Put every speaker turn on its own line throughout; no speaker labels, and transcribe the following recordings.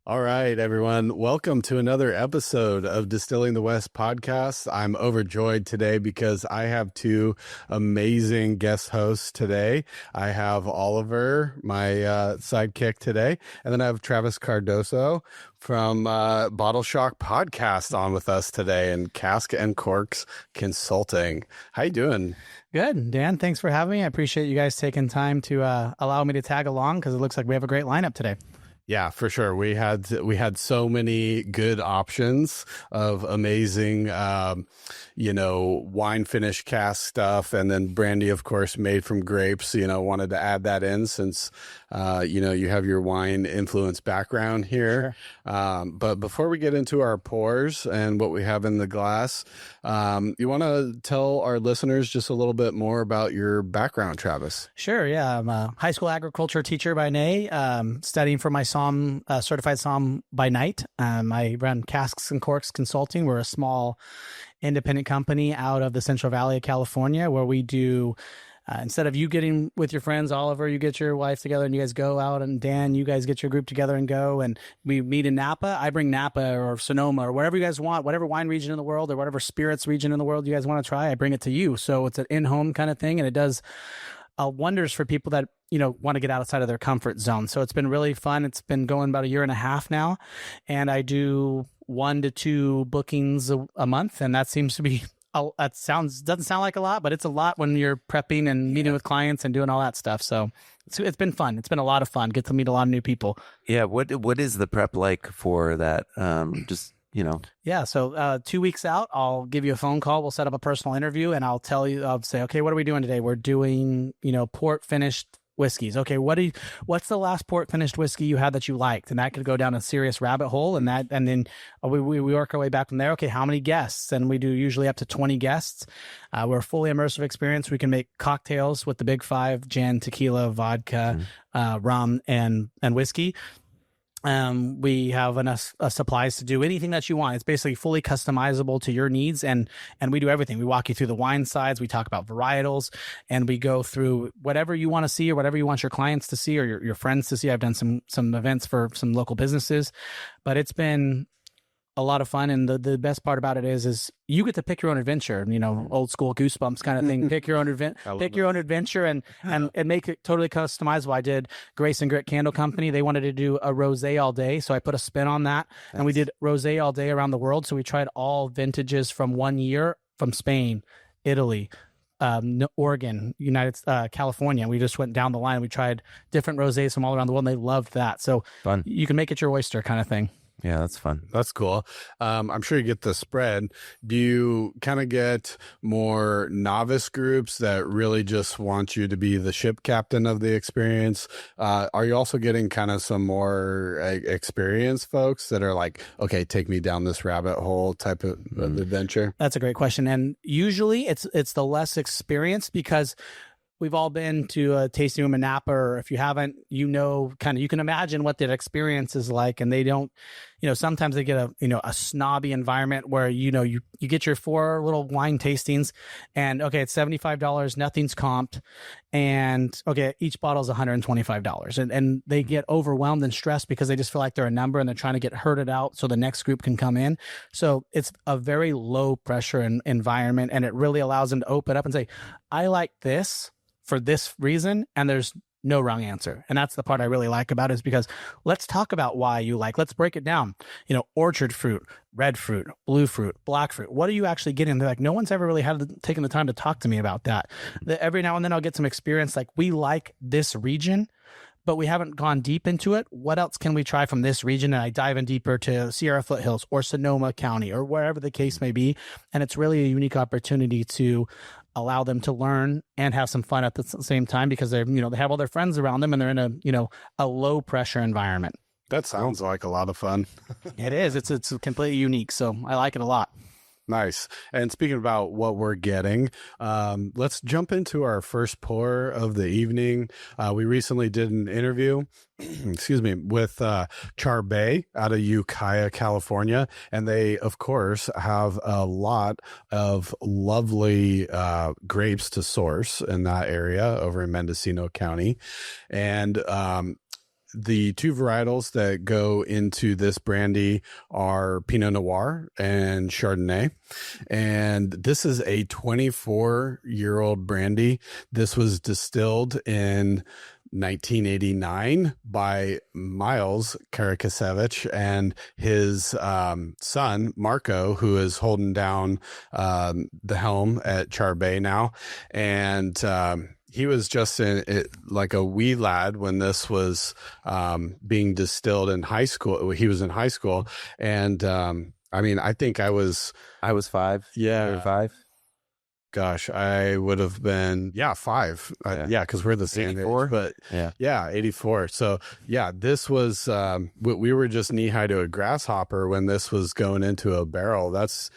All right, everyone. Welcome to another episode of Distilling the West podcast. I'm overjoyed today because I have two amazing guest hosts today. I have Oliver, my sidekick today, and then I have Travis Cardoso from Bottle Shock Podcast on with us today, and CASKS CORKS Consulting. How you doing?
Good, Dan. Thanks for having me. I appreciate you guys taking time to allow me to tag along because it looks like we have a great lineup today.
Yeah, for sure. We had so many good options of amazing, wine finish cask stuff. And then Brandy, of course, made from grapes, wanted to add that in since, you have your wine influence background here. Sure. But before we get into our pours and what we have in the glass, you want to tell our listeners just a little bit more about your background, Travis?
Sure. Yeah. I'm a high school agriculture teacher by day, studying for my certified SOM by night. I run CASKS CORKS Consulting. We're a small independent company out of the Central Valley of California where we do, instead of you getting with your friends, Oliver, you get your wife together and you guys go out, and Dan, you guys get your group together and go, and we meet in Napa. I bring Napa or Sonoma or whatever you guys want, whatever wine region in the world or whatever spirits region in the world you guys want to try, I bring it to you. So it's an in-home kind of thing, and it does wonders for people that want to get outside of their comfort zone. So it's been really fun. It's been going about a year and a half now, and I do 1 to 2 bookings a month, and that seems to be doesn't sound like a lot, but it's a lot when you're prepping and meeting with clients and doing all that stuff. So it's been fun. It's been a lot of fun. Get to meet a lot of new people.
Yeah. What is the prep like for that?
Yeah. So 2 weeks out, I'll give you a phone call. We'll set up a personal interview, and I'll say, okay, what are we doing today? We're doing, port finished whiskeys. Okay. What's the last port finished whiskey you had that you liked? And that could go down a serious rabbit hole. And then we work our way back from there. Okay. How many guests? And we do usually up to 20 guests. We're a fully immersive experience. We can make cocktails with the big 5: gin, tequila, vodka, rum, and whiskey. We have enough supplies to do anything that you want. It's basically fully customizable to your needs, and we do everything. We walk you through the wine sides, we talk about varietals, and we go through whatever you want to see or whatever you want your clients to see or your friends to see. I've done some events for some local businesses, but it's been a lot of fun. And the best part about it is you get to pick your own adventure, old school Goosebumps kind of thing. Pick your own adventure and make it totally customizable. I did Grace and Grit Candle Company. They wanted to do a rosé all day, so I put a spin on that. Nice. And we did rosé all day around the world. So we tried all vintages from 1 year from Spain, Italy, Oregon, California. We just went down the line. We tried different rosés from all around the world, and they loved that. So
fun.
You can make it your oyster kind of thing.
Yeah, that's fun.
That's cool. I'm sure you get the spread. Do you kind of get more novice groups that really just want you to be the ship captain of the experience? Are you also getting kind of some more experienced folks that are like, okay, take me down this rabbit hole type of adventure?
That's a great question. And usually it's the less experienced, because we've all been to a tasting room in Napa, or if you haven't, you can imagine what that experience is like. And they don't, sometimes they get a snobby environment where, you get your 4 little wine tastings and okay, it's $75, nothing's comped. And okay, each bottle is $125. And they get overwhelmed and stressed because they just feel like they're a number and they're trying to get herded out so the next group can come in. So it's a very low pressure environment, and it really allows them to open up and say, I like this for this reason, and there's no wrong answer. And that's the part I really like about it, is because let's talk about why you let's break it down. Orchard fruit, red fruit, blue fruit, black fruit. What are you actually getting? They're like, no one's ever really taken the time to talk to me about that. Every now and then I'll get some experience, like, we like this region, but we haven't gone deep into it. What else can we try from this region? And I dive in deeper to Sierra Foothills or Sonoma County or wherever the case may be. And it's really a unique opportunity to allow them to learn and have some fun at the same time, because they have all their friends around them and they're in a low pressure environment.
That sounds like a lot of fun.
It is. It's completely unique. So I like it a lot.
Nice. And speaking about what we're getting, let's jump into our first pour of the evening. We recently did an interview, excuse me, with Charbay out of Ukiah, California. And they, of course, have a lot of lovely grapes to source in that area over in Mendocino County. And the two varietals that go into this brandy are Pinot Noir and Chardonnay. And this is a 24-year-old brandy. This was distilled in 1989 by Miles Karakasevich and his son, Marco, who is holding down the helm at Charbay now. And he was just like a wee lad when this was being distilled in high school. He was in high school. And I mean, I think I was
5.
Yeah.
Or 5.
Gosh, I would have been, 5. Yeah, because we're the same
84?
age. But
yeah,
84. So, yeah, this was, we were just knee-high to a grasshopper when this was going into a barrel. That's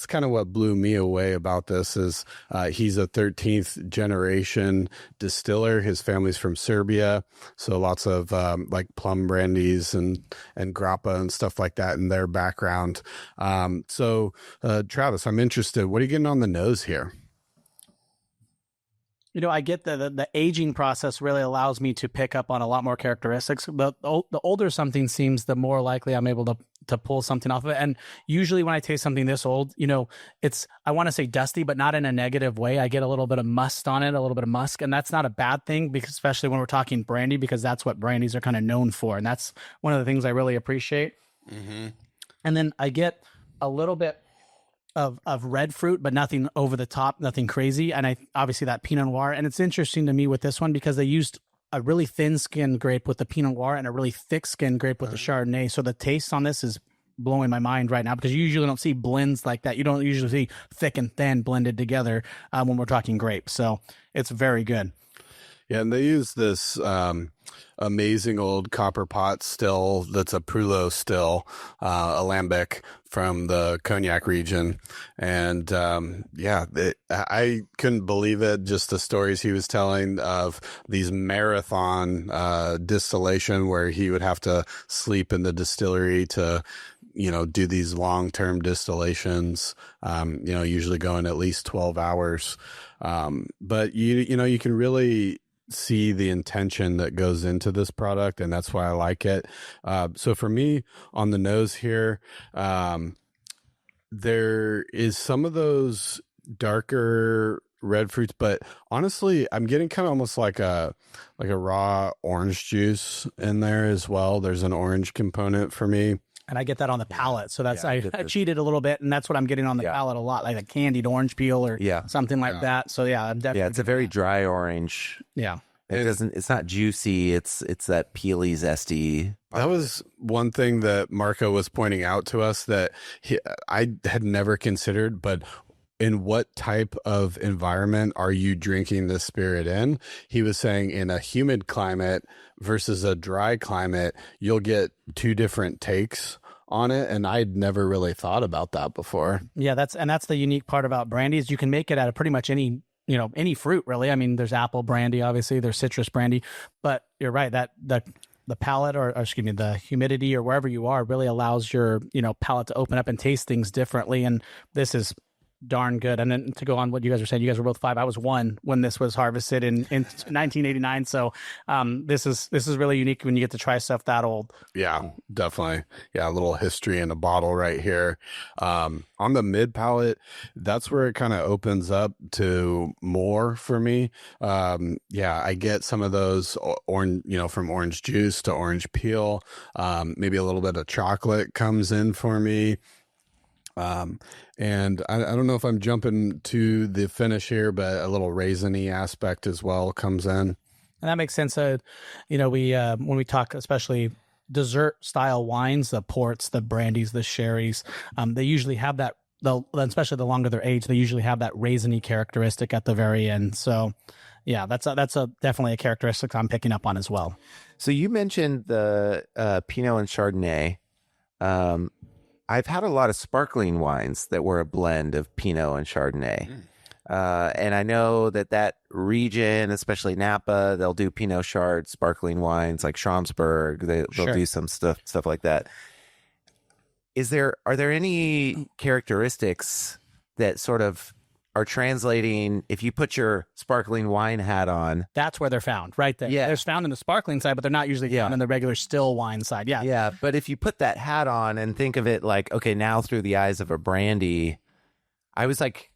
kind of what blew me away about this is he's a 13th generation distiller. His family's from Serbia. So lots of like plum brandies and grappa and stuff like that in their background. So, Travis, I'm interested. What are you getting on the nose here?
I get the aging process really allows me to pick up on a lot more characteristics. The older something seems, the more likely I'm able to pull something off of it. And usually when I taste something this old, it's, I want to say dusty, but not in a negative way. I get a little bit of must on it, a little bit of musk. And that's not a bad thing, because especially when we're talking brandy, because that's what brandies are kind of known for. And that's one of the things I really appreciate. Mm-hmm. And then I get a little bit of red fruit, but nothing over the top, nothing crazy. And obviously that Pinot Noir. And it's interesting to me with this one because they used a really thin skinned grape with the Pinot Noir and a really thick skinned grape with the Chardonnay. So the taste on this is blowing my mind right now, because you usually don't see blends like that. You don't usually see thick and thin blended together when we're talking grapes. So it's very good.
Yeah, and they use this amazing old copper pot still that's a Prulot still, alembic from the Cognac region. And I couldn't believe it, just the stories he was telling of these marathon distillation where he would have to sleep in the distillery to do these long-term distillations, usually going at least 12 hours. But you can really see the intention that goes into this product, and that's why I like it. So for me on the nose here, there is some of those darker red fruits, but honestly, I'm getting kind of almost like a raw orange juice in there as well. There's an orange component for me. And
I get that on the palate. So that's, I cheated a little bit, and that's what I'm getting on the palate a lot, like a candied orange peel or something like that. So I'm definitely.
Yeah, it's a very dry orange.
Yeah.
It's not juicy. It's that peely, zesty.
That was one thing that Marco was pointing out to us that I had never considered, but in what type of environment are you drinking this spirit in? He was saying in a humid climate versus a dry climate, you'll get two different takes on it. And I'd never really thought about that before.
Yeah, that's the unique part about brandy is you can make it out of pretty much any fruit, really. I mean, there's apple brandy, obviously, there's citrus brandy, but you're right that the palate or the humidity or wherever you are really allows your, palate to open up and taste things differently. And this is darn good. And then to go on what you guys were saying, you guys were both 5. I was 1 when this was harvested in 1989. So this is really unique when you get to try stuff that old.
Yeah, definitely. Yeah, a little history in a bottle right here. On the mid palate, that's where it kind of opens up to more for me. I get some of those orange, from orange juice to orange peel. Maybe a little bit of chocolate comes in for me. And I don't know if I'm jumping to the finish here, but a little raisiny aspect as well comes in.
And that makes sense. We when we talk, especially dessert style wines, the ports, the brandies, the sherries, they usually have that. Especially the longer they're aged, they usually have that raisiny characteristic at the very end. So, yeah, that's definitely a characteristic I'm picking up on as well.
So you mentioned the Pinot and Chardonnay. I've had a lot of sparkling wines that were a blend of Pinot and Chardonnay. And I know that region, especially Napa, they'll do Pinot Chard sparkling wines like Schramsberg. They'll do some stuff like that. Are there any characteristics that sort of are translating if you put your sparkling wine hat on?
That's where they're found, right there. Yeah. They're found in the sparkling side, but they're not usually found in the regular still wine side. Yeah.
Yeah, but if you put that hat on and think of it like, okay, now through the eyes of a brandy, I was like,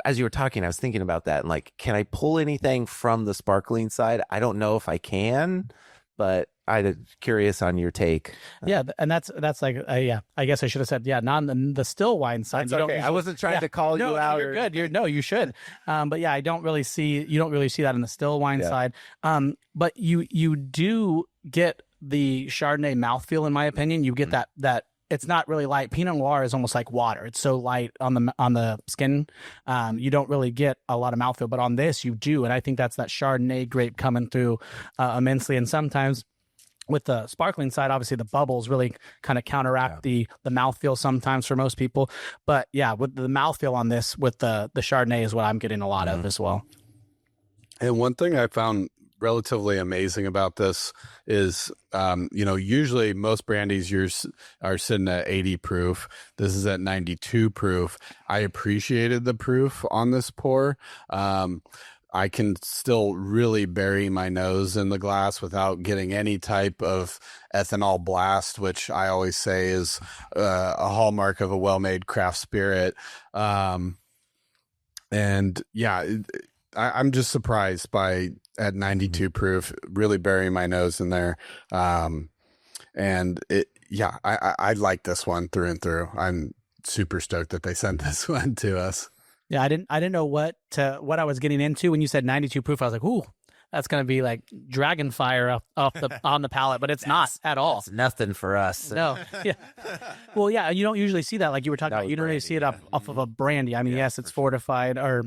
as you were talking, I was thinking about that and like, can I pull anything from the sparkling side? I don't know if I can, but I'm curious on your take.
Yeah, and that's like, I guess I should have said, not the still wine side.
That's okay. I wasn't trying to call you out.
You're good. You should. But yeah, you don't really see that in the still wine side. But you do get the Chardonnay mouthfeel, in my opinion. You get that. It's not really light. Pinot Noir is almost like water. It's so light on the skin. You don't really get a lot of mouthfeel, but on this you do. And I think that's that Chardonnay grape coming through immensely. And sometimes with the sparkling side, obviously the bubbles really kind of counteract the mouthfeel sometimes for most people. But yeah, with the mouthfeel on this, with the Chardonnay is what I'm getting a lot of as well.
And one thing I found relatively amazing about this is, usually most brandies are sitting at 80 proof. This is at 92 proof. I appreciated the proof on this pour. I can still really bury my nose in the glass without getting any type of ethanol blast, which I always say is a hallmark of a well-made craft spirit. I'm just surprised by at 92 proof, really burying my nose in there. I like this one through and through. I'm super stoked that they sent this one to us.
Yeah, I didn't know what I was getting into when you said 92 proof. I was like, ooh, that's going to be like dragon fire on the palate, but it's not at all.
It's nothing for us.
No. Yeah. Well, yeah, you don't usually see that, like you were talking about. You don't really see it off of a brandy. I mean, yes, it's fortified, or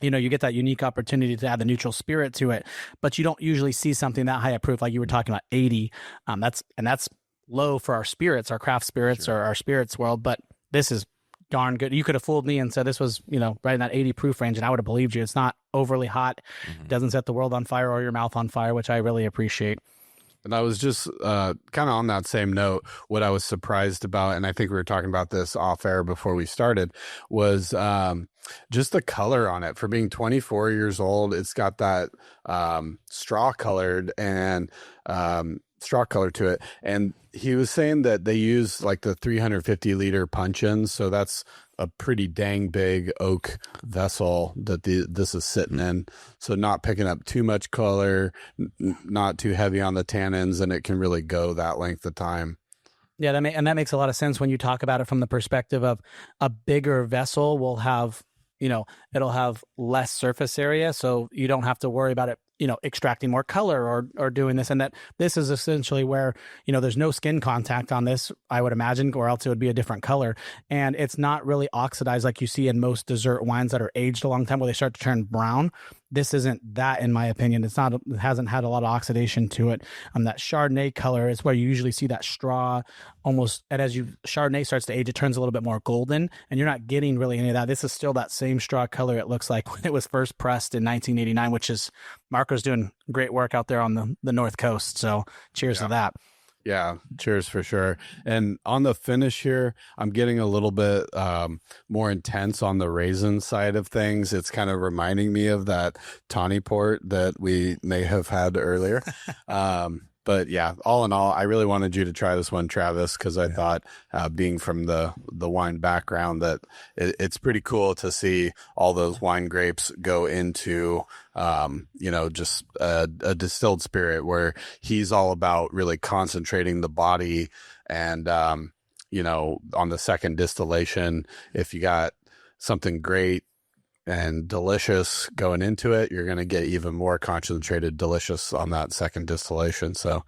you get that unique opportunity to add the neutral spirit to it, but you don't usually see something that high of proof, like you were talking about 80. That's low for our spirits, our craft spirits, or our spirits world. But this is darn good. You could have fooled me and said this was, right in that 80 proof range, and I would have believed you. It's not overly hot. It doesn't set the world on fire or your mouth on fire, which I really appreciate.
And I was just kind of on that same note, what I was surprised about, and I think we were talking about this off air before we started, was just the color on it. For being 24 years old, it's got that straw color to it. And he was saying that they use like the 350 liter punch-ins, so that's a pretty dang big oak vessel that this is sitting in. So not picking up too much color, not too heavy on the tannins, and it can really go that length of time.
Yeah, that makes a lot of sense when you talk about it from the perspective of a bigger vessel will have, it'll have less surface area, so you don't have to worry about it, extracting more color or doing this. And that this is essentially where, there's no skin contact on this, I would imagine, or else it would be a different color. And it's not really oxidized like you see in most dessert wines that are aged a long time where they start to turn brown. This isn't that, in my opinion. It hasn't had a lot of oxidation to it. That Chardonnay color is where you usually see that straw almost, and as Chardonnay starts to age, it turns a little bit more golden, and you're not getting really any of that. This is still that same straw color it looks like when it was first pressed in 1989, which is, Marco's doing great work out there on the North Coast. So cheers to that.
Yeah, cheers for sure. And on the finish here, I'm getting a little bit more intense on the raisin side of things. It's kind of reminding me of that tawny port that we may have had earlier. But yeah, all in all, I really wanted you to try this one, Travis, because I thought, being from the wine background, that it's pretty cool to see all those wine grapes go into, just a distilled spirit where he's all about really concentrating the body. And, on the second distillation, if you got something great and delicious going into it, you're going to get even more concentrated delicious on that second distillation. So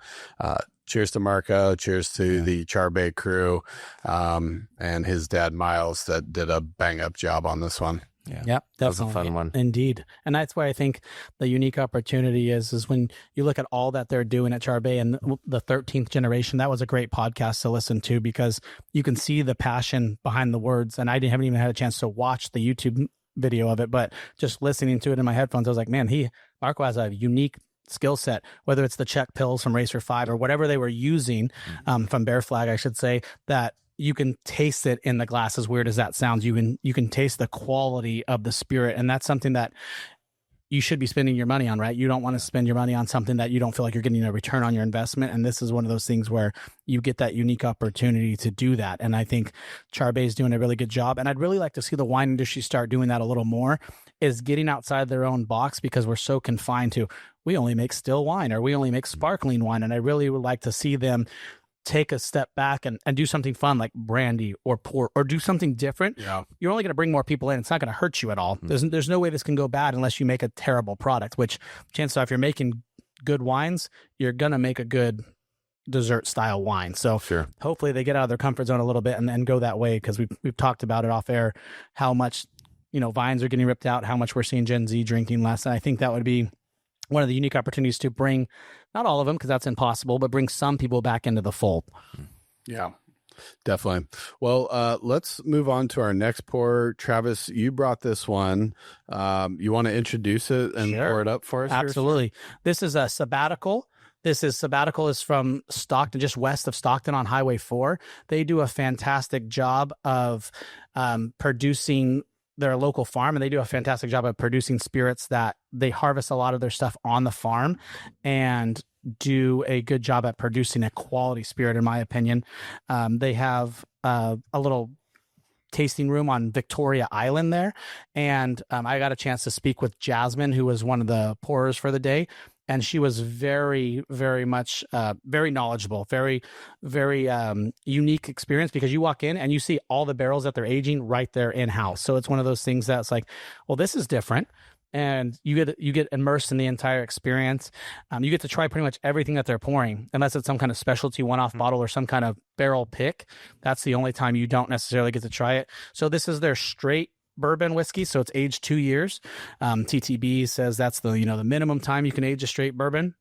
cheers to Marco, cheers to the Charbay crew, and his dad Miles that did a bang up job on this one.
Yeah, definitely.
That's a fun one.
Indeed. And that's why I think the unique opportunity is when you look at all that they're doing at Charbay and the 13th generation. That was a great podcast to listen to because you can see the passion behind the words. And I haven't even had a chance to watch the YouTube video of it, but just listening to it in my headphones, I was like, man, Marco has a unique skill set, whether it's the Czech pills from Racer 5 or whatever they were using from Bear Flag, I should say, that you can taste it in the glass. As weird as that sounds, you can taste the quality of the spirit. And that's something that you should be spending your money on, right? You don't want to spend your money on something that you don't feel like you're getting a return on your investment. And this is one of those things where you get that unique opportunity to do that. And I think Charbay is doing a really good job. And I'd really like to see the wine industry start doing that a little more, is getting outside their own box, because we're so confined to, we only make still wine or we only make sparkling wine. And I really would like to see them take a step back and do something fun like brandy or port, or do something different.
Yeah.
You're only going to bring more people in. It's not going to hurt you at all. There's no way this can go bad unless you make a terrible product, which chances are if you're making good wines, you're going to make a good dessert style wine. So hopefully they get out of their comfort zone a little bit and go that way. Cause we've talked about it off air, how much, vines are getting ripped out, how much we're seeing Gen Z drinking less. And I think that would be one of the unique opportunities to bring, not all of them, because that's impossible, but bring some people back into the fold.
Yeah, definitely. Well, let's move on to our next pour. Travis, you brought this one. You want to introduce it and pour it up for us?
Absolutely. This is a Sabbatical. Sabbatical is from Stockton, just west of Stockton on Highway 4. They do a fantastic job of producing. They're a local farm, and they do a fantastic job of producing spirits that they harvest a lot of their stuff on the farm and do a good job at producing a quality spirit, in my opinion. They have a little tasting room on Victoria Island there. And I got a chance to speak with Jasmine, who was one of the pourers for the day. And she was very, very much, very knowledgeable, very, very unique experience, because you walk in and you see all the barrels that they're aging right there in-house. So it's one of those things that's like, well, this is different. And you get immersed in the entire experience. You get to try pretty much everything that they're pouring, unless it's some kind of specialty one-off bottle or some kind of barrel pick. That's the only time you don't necessarily get to try it. So this is their straight bourbon whiskey, so it's aged 2 years. TTB says that's the the minimum time you can age a straight bourbon.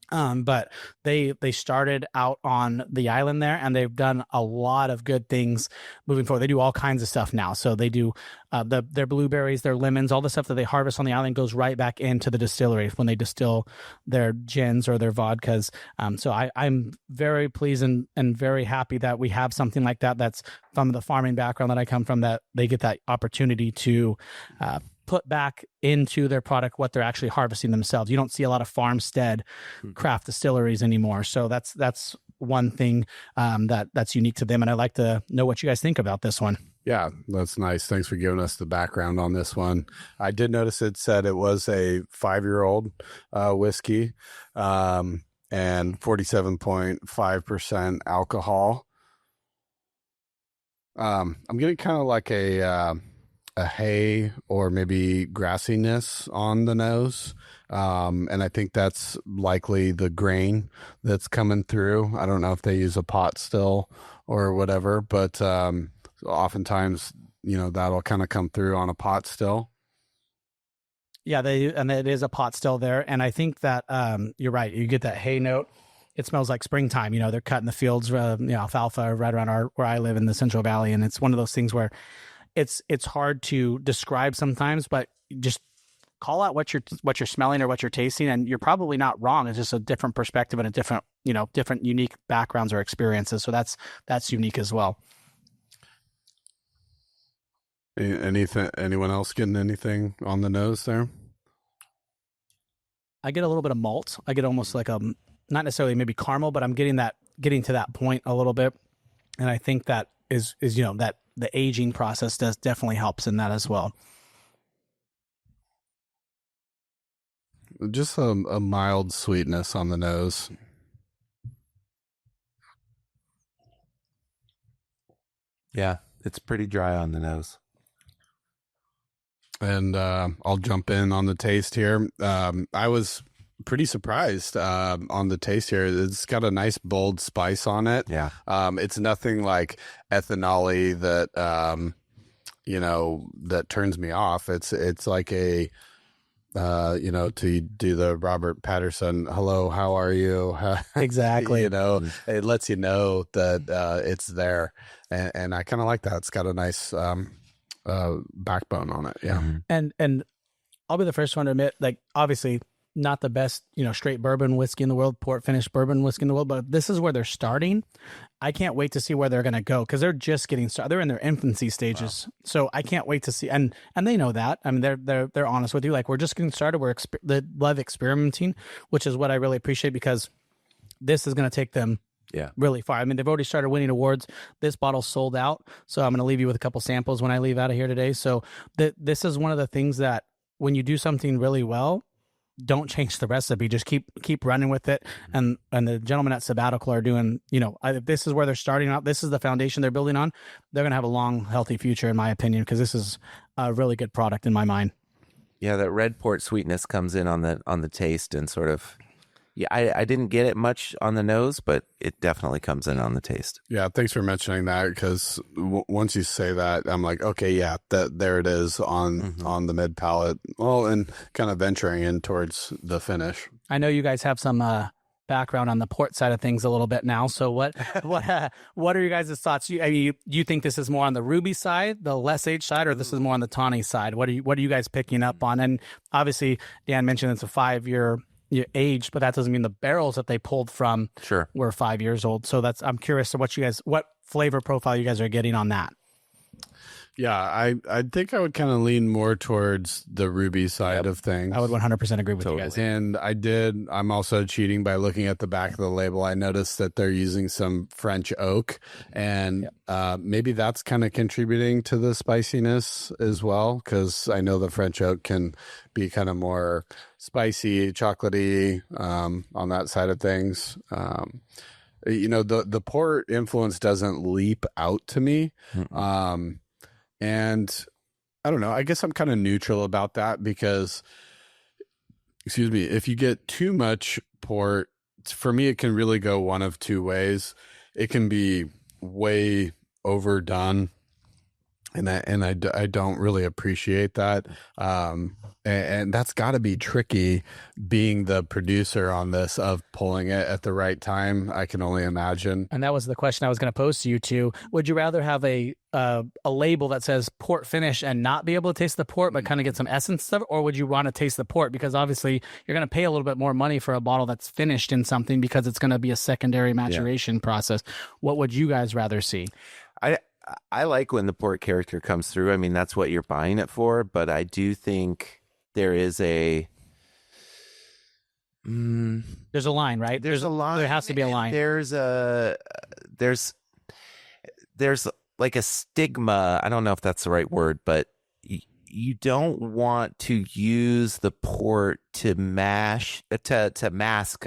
But they started out on the island there, and they've done a lot of good things moving forward. They do all kinds of stuff now. So they do their blueberries, their lemons, all the stuff that they harvest on the island goes right back into the distillery when they distill their gins or their vodkas. So I'm very pleased and very happy that we have something like that. That's from the farming background that I come from, that they get that opportunity to put back into their product what they're actually harvesting themselves. You don't see a lot of farmstead craft distilleries anymore. So that's one thing that's unique to them. And I'd like to know what you guys think about this one.
Yeah, that's nice. Thanks for giving us the background on this one. I did notice it said it was a 5-year-old whiskey and 47.5% alcohol. I'm getting kind of like a hay or maybe grassiness on the nose. And I think that's likely the grain that's coming through. I don't know if they use a pot still or whatever, but oftentimes, that'll kind of come through on a pot still.
Yeah, and it is a pot still there. And I think that you're right. You get that hay note. It smells like springtime. They're cutting the fields, alfalfa right around where I live in the Central Valley. And it's one of those things where it's hard to describe sometimes, but just call out what you're smelling or what you're tasting, and you're probably not wrong. It's just a different perspective and a different unique backgrounds or experiences. So that's unique as well.
Anyone else getting anything on the nose there?
I get a little bit of malt. I get almost like not necessarily maybe caramel, but I'm getting to that point a little bit. And I think that is that the aging process definitely helps in that as well.
Just a mild sweetness on the nose.
Yeah, it's pretty dry on the nose.
And I'll jump in on the taste here. I was pretty surprised on the taste here. It's got a nice bold spice on it.
Yeah.
It's nothing like ethanol-y that that turns me off. It's like a, to do the Robert Patterson, hello, how are you?
Exactly.
It lets you know that it's there. And I kind of like that. It's got a nice backbone on it. Yeah.
And I'll be the first one to admit, like, obviously not the best, straight bourbon whiskey in the world, port finished bourbon whiskey in the world, but this is where they're starting. I can't wait to see where they're going to go, because they're just getting started. They're in their infancy stages. Wow. So I can't wait to see, and they know that. I mean, they're honest with you. Like, we're just getting started. They love experimenting, which is what I really appreciate, because this is going to take them really far. I mean, they've already started winning awards. This bottle's sold out. So I'm going to leave you with a couple samples when I leave out of here today. So this is one of the things that when you do something really well, don't change the recipe. Just keep running with it. And the gentlemen at Sabbatical are doing, this is where they're starting out. This is the foundation they're building on. They're going to have a long, healthy future, in my opinion, because this is a really good product in my mind.
Yeah, that red port sweetness comes in on the taste, and sort of, I didn't get it much on the nose, but it definitely comes in on the taste.
Yeah, thanks for mentioning that, because once you say that, I'm like, okay, yeah, there it is on the mid palate. Well, and kind of venturing in towards the finish.
I know you guys have some background on the port side of things a little bit now. So what are your guys' thoughts? You think this is more on the ruby side, the less aged side, or this is more on the tawny side? What are you guys picking up on? And obviously, Dan mentioned it's a 5-year aged, but that doesn't mean the barrels that they pulled from were 5 years old. So I'm curious to what flavor profile you guys are getting on that.
Yeah, I think I would kind of lean more towards the ruby side of things.
I would 100% agree with you guys.
And I'm also cheating by looking at the back of the label. I noticed that they're using some French oak, and maybe that's kind of contributing to the spiciness as well, because I know the French oak can be kind of more spicy, chocolatey on that side of things. The port influence doesn't leap out to me. And I don't know, I guess I'm kind of neutral about that, because, if you get too much port, for me, it can really go one of two ways. It can be way overdone, and I don't really appreciate that. And that's got to be tricky, being the producer on this, of pulling it at the right time. I can only imagine.
And that was the question I was going to pose to you too. Would you rather have a label that says port finish and not be able to taste the port, but kind of get some essence of it? Or would you want to taste the port? Because obviously you're going to pay a little bit more money for a bottle that's finished in something, because it's going to be a secondary maturation process. What would you guys rather see?
I like when the port character comes through. I mean, that's what you're buying it for. But I do think there is there's
a line, right? There's a line. There has to be a line.
There's like a stigma. I don't know if that's the right word, but you don't want to use the port to mask.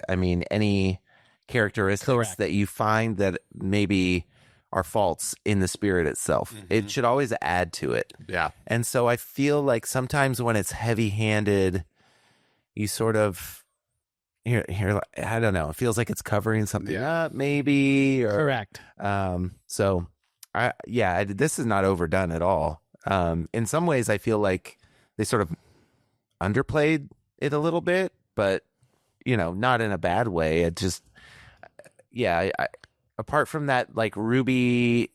I mean, any characteristics that you find that maybe are faults in the spirit itself. It should always add to it.
Yeah.
And so I feel like sometimes when it's heavy-handed, you sort of here I don't know, it feels like it's covering something up, maybe, or
correct.
So this is not overdone at all. In some ways I feel like they sort of underplayed it a little bit, but not in a bad way. It just apart from that, like ruby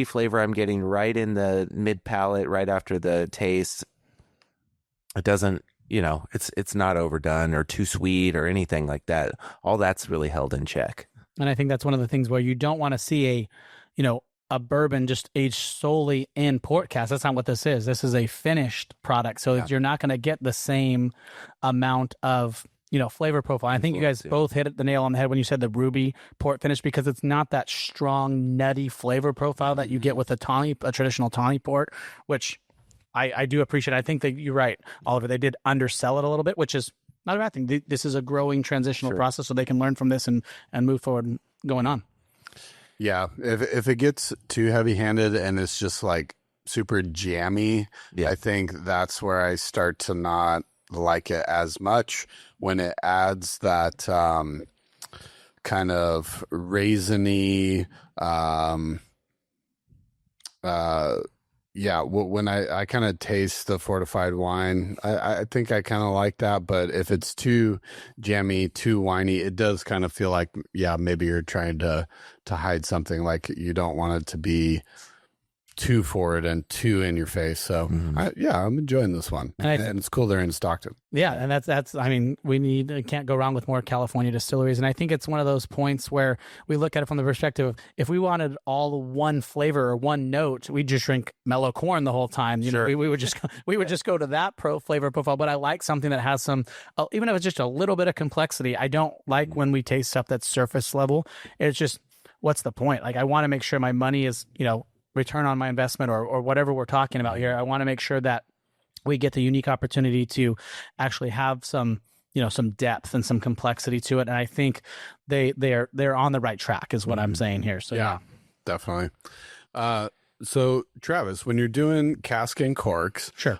flavor I'm getting right in the mid palate, right after the taste, it doesn't, it's not overdone or too sweet or anything like that. All that's really held in check.
And I think that's one of the things where you don't want to see a bourbon just aged solely in port cask. That's not what this is. This is a finished product. So you're not going to get the same amount of flavor profile. I think you guys both hit the nail on the head when you said the ruby port finish, because it's not that strong, nutty flavor profile that you get with a traditional tawny port, which I do appreciate. I think that you're right, Oliver. They did undersell it a little bit, which is not a bad thing. This is a growing transitional process, so they can learn from this and move forward going on.
Yeah, if it gets too heavy-handed and it's just like super jammy, I think that's where I start to not like it as much, when it adds that kind of raisiny Yeah, when I kind of taste the fortified wine, I think I kind of like that. But if it's too jammy, too winey, it does kind of feel like, yeah, maybe you're trying to hide something. Like you don't want it to be too forward and too in your face. So I'm enjoying this one, and it's cool they're in Stockton.
Yeah, and that's I mean, can't go wrong with more California distilleries, and I think it's one of those points where we look at it from the perspective of, if we wanted all one flavor or one note, we'd just drink mellow corn the whole time. You know, we would just go to that flavor profile. But I like something that has some, even if it's just a little bit of complexity. I don't like when we taste stuff that's surface level. It's just, what's the point? Like, I want to make sure my money is, return on my investment or whatever we're talking about here. I want to make sure that we get the unique opportunity to actually have some depth and some complexity to it. And I think they're on the right track is what I'm saying here. So
yeah, definitely. So Travis, when you're doing cask and corks,
sure.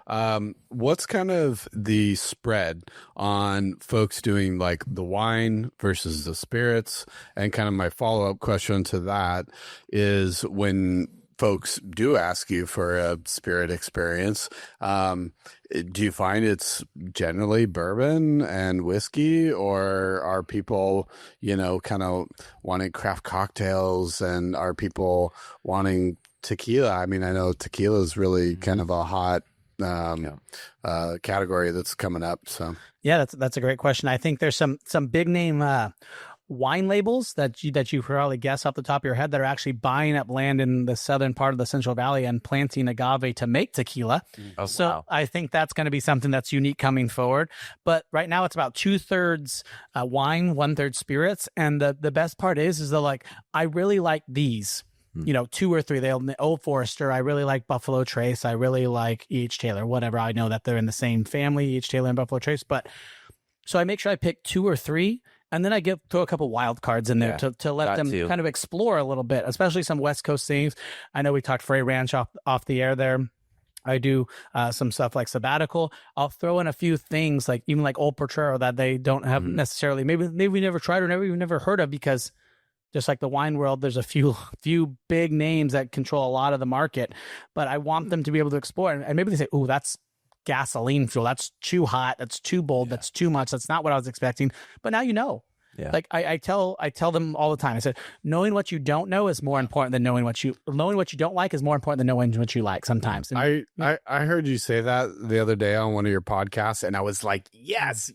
What's kind of the spread on folks doing like the wine versus the spirits? And kind of my follow-up question to that is, when folks do ask you for a spirit experience, do you find it's generally bourbon and whiskey, or are people, kind of wanting craft cocktails, and are people wanting tequila? I mean, I know tequila is really kind of a hot category that's coming up. So
yeah, that's a great question. I think there's some big name wine labels that you probably guess off the top of your head that are actually buying up land in the southern part of the Central Valley and planting agave to make tequila.
Oh,
so
wow.
I think that's going to be something that's unique coming forward. But right now it's about 2/3 wine, 1/3 spirits. And the best part is they're like, I really like these. 2 or 3. Old Forester. I really like Buffalo Trace. I really like E.H. Taylor, whatever. I know that they're in the same family, E.H. Taylor and Buffalo Trace. But so I make sure I pick 2 or 3, and then I throw a couple wild cards in there to let them kind of explore a little bit, especially some West Coast things. I know we talked Frey Ranch off the air there. I do some stuff like Sabbatical. I'll throw in a few things like even like Old Portrero that they don't have necessarily. Maybe we never tried or never heard of, because just like the wine world, there's a few big names that control a lot of the market, but I want them to be able to explore. And maybe they say, "Ooh, that's gasoline fuel. That's too hot. That's too bold. That's too much. That's not what I was expecting." But now
Yeah.
Like I tell them all the time. I said, knowing what you don't know is more important than knowing what you don't like is more important than knowing what you like sometimes.
And I heard you say that the other day on one of your podcasts, and I was like, yes.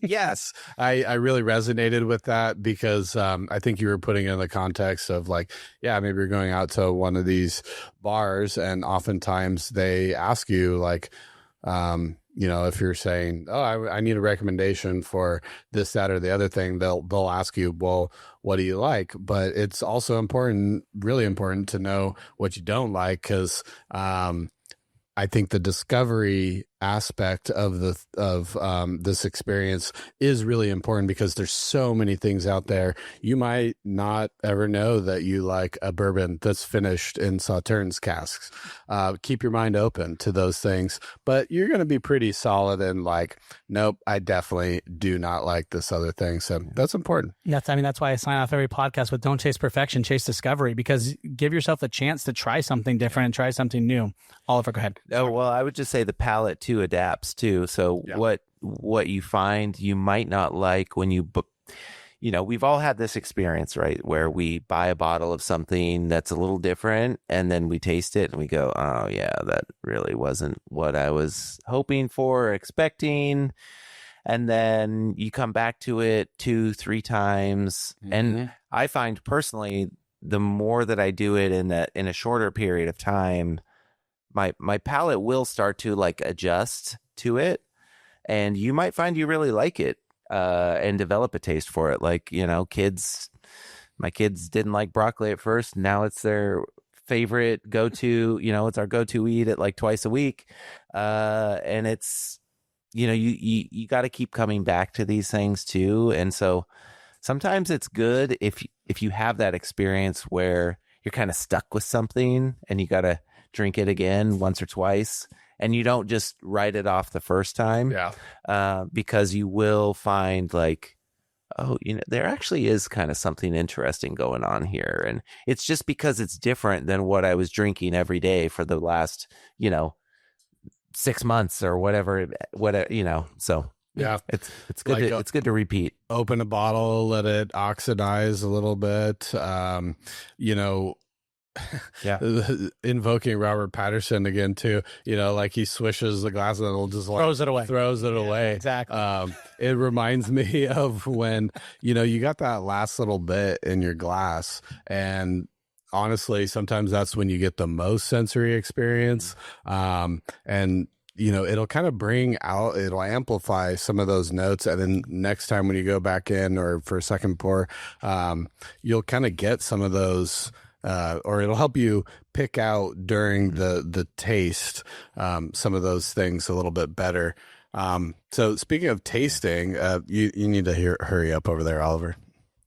I really resonated with that, because I think you were putting it in the context of like, yeah, maybe you're going out to one of these bars, and oftentimes they ask you like, if you're saying, "Oh, I need a recommendation for this, that, or the other thing," they'll ask you, "Well, what do you like?" But it's also really important to know what you don't like, because I think the discovery aspect of this experience is really important, because there's so many things out there. You might not ever know that you like a bourbon that's finished in Sauternes casks. Keep your mind open to those things, but you're going to be pretty solid in like, nope, I definitely do not like this other thing. So that's important.
That's why I sign off every podcast with "Don't chase perfection, chase discovery," because give yourself the chance to try something different and try something new. Oliver, go ahead.
Oh, well, I would just say the palate too adapts too. So what you find you might not like when we've all had this experience, right? Where we buy a bottle of something that's a little different, and then we taste it and we go, "Oh yeah, that really wasn't what I was hoping for or expecting." And then you come back to it 2-3 times. Mm-hmm. And I find personally, the more that I do it in a shorter period of time, my palate will start to like adjust to it, and you might find you really like it and develop a taste for it. Like, my kids didn't like broccoli at first. Now it's their favorite go-to, it's our go-to eat it like twice a week. And it's, you got to keep coming back to these things too. And so sometimes it's good if you have that experience where you're kind of stuck with something and you got to drink it again once or twice, and you don't just write it off the first time.
Yeah.
Because you will find like, oh, there actually is kind of something interesting going on here. And it's just because it's different than what I was drinking every day for the last, 6 months or whatever, so
yeah,
it's good. It's good to repeat.
Open a bottle, let it oxidize a little bit.
Yeah,
invoking Robert Patterson again too. Like he swishes the glass and it'll just
throws it
away.
Exactly.
It reminds me of when you got that last little bit in your glass, and honestly, sometimes that's when you get the most sensory experience. And it'll kind of it'll amplify some of those notes. And then next time when you go back in or for a second pour, you'll kind of get some of those, or it'll help you pick out during the taste, some of those things a little bit better. So speaking of tasting, you need to hurry up over there, Oliver.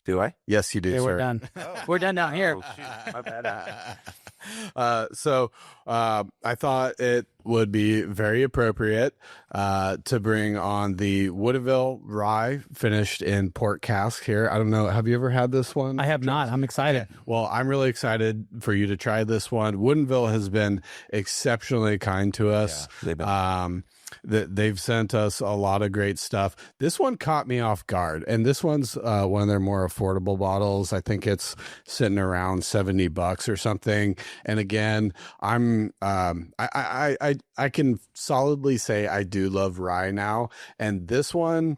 Do I?
Yes, you do,
sir.
We're
done. We're done down here.
Oh, shoot. My bad.
So I thought it would be very appropriate to bring on the Woodinville Rye finished in port cask here. I don't know. Have you ever had this one?
I have not. I'm excited.
Okay. Well, I'm really excited for you to try this one. Woodinville has been exceptionally kind to us.
Yeah, they've been.
They've sent us a lot of great stuff. This one caught me off guard, and this one's one of their more affordable bottles. I think it's sitting around $70 or something. And again, I can solidly say I do love rye now, and this one,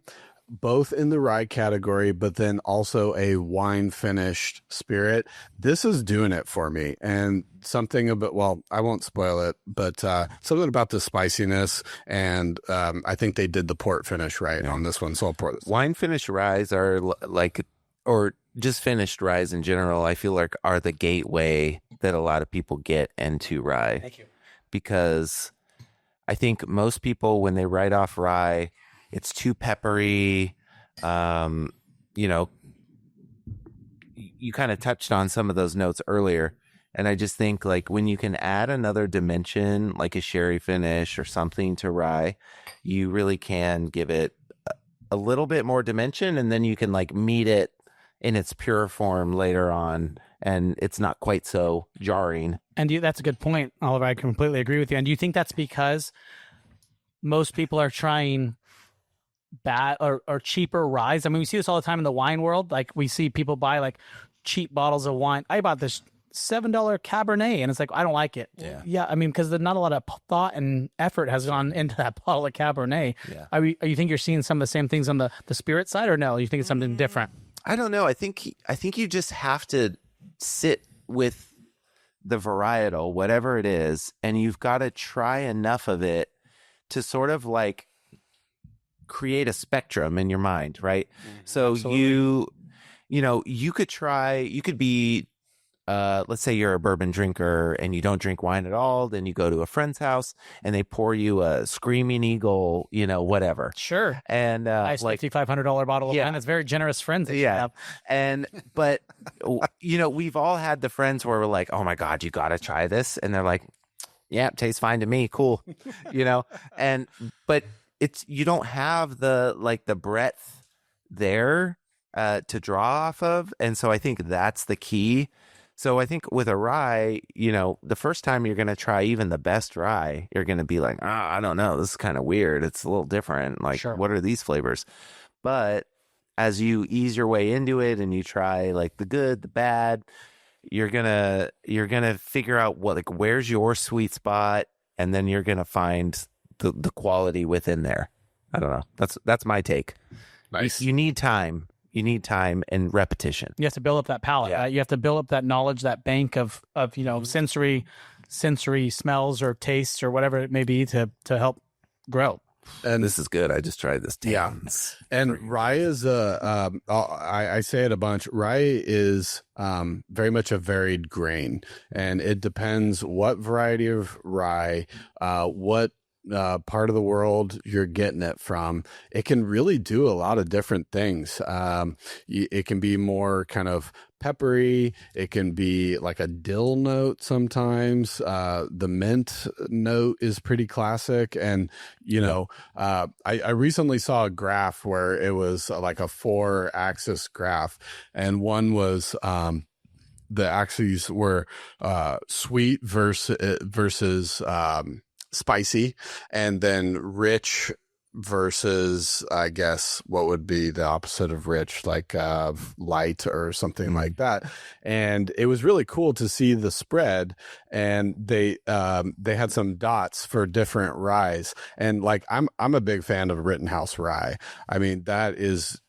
both in the rye category, but then also a wine finished spirit. This is doing it for me. And something about, well, I won't spoil it, but something about the spiciness. And I think they did the port finish right on this one. So I'll pour this.
Wine finished ryes are or just finished ryes in general, I feel like are the gateway that a lot of people get into rye.
Thank you.
Because I think most people, when they write off rye, it's too peppery. You kind of touched on some of those notes earlier. And I just think like when you can add another dimension, like a sherry finish or something to rye, you really can give it a little bit more dimension. And then you can like meet it in its pure form later on. And it's not quite so jarring.
And that's a good point, Oliver. I completely agree with you. And do you think that's because most people are trying bad or cheaper ryes? I mean, we see this all the time in the wine world. Like we see people buy like cheap bottles of wine. I bought this $7 Cabernet, and it's like, I don't like it. Yeah. I mean, because not a lot of thought and effort has gone into that bottle of Cabernet.
Yeah.
Are you think you're seeing some of the same things on the spirit side, or no? You think it's something different?
I don't know. I think you just have to sit with the varietal, whatever it is, and you've got to try enough of it to sort of like create a spectrum in your mind, right? So absolutely. You could be let's say you're a bourbon drinker and you don't drink wine at all, then you go to a friend's house and they pour you a Screaming Eagle, whatever.
Sure.
And
nice like $5,500 bottle of wine. That's very generous friends that you have.
But we've all had the friends where we're like, oh my God, you gotta try this, and they're like, yeah, tastes fine to me, cool. But you don't have the breadth there to draw off of. And so I think that's the key. So I think with a rye, the first time you're going to try even the best rye, you're going to be like, I don't know, this is kind of weird. It's a little different. Like, sure. What are these flavors? But as you ease your way into it and you try like the good, the bad, you're gonna figure out where's your sweet spot, and then you're gonna find the quality within there. I don't know. That's my take.
Nice.
You need time. You need time and repetition.
You have to build up that palate.
Yeah.
You have to build up that knowledge, that bank of sensory smells or tastes or whatever it may be to help grow.
And this is good. I just tried this.
Yeah. And rye is I say it a bunch. Rye is very much a varied grain, and it depends what variety of rye, what part of the world you're getting it from, it can really do a lot of different things. It can be more kind of peppery. It can be like a dill note sometimes. The mint note is pretty classic. And, I recently saw a graph where it was like a 4-axis graph, and one was the axes were sweet versus spicy, and then rich versus, I guess, what would be the opposite of rich, like light or something like that. And it was really cool to see the spread, and they had some dots for different ryes. And like I'm a big fan of Rittenhouse rye. I mean, that is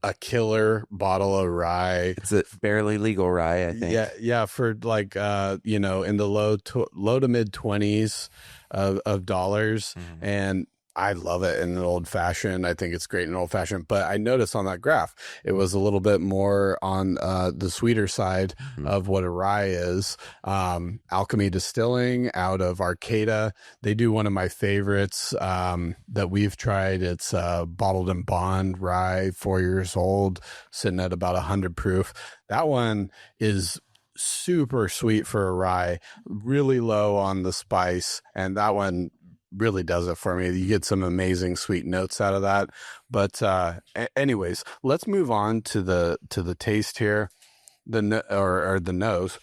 a killer bottle of rye.
It's a barely legal rye, I think.
Yeah, for like in the low to mid 20s of dollars. And I love it in an old fashioned. I think it's great in an old fashioned. But I noticed on that graph, it was a little bit more on the sweeter side of what a rye is. Alchemy Distilling out of Arcata, they do one of my favorites that we've tried. It's Bottled and Bond rye, 4 years old, sitting at about 100 proof. That one is super sweet for a rye, really low on the spice, and that one really does it for me. You get some amazing sweet notes out of that. But anyways, let's move on to the taste here, the nose.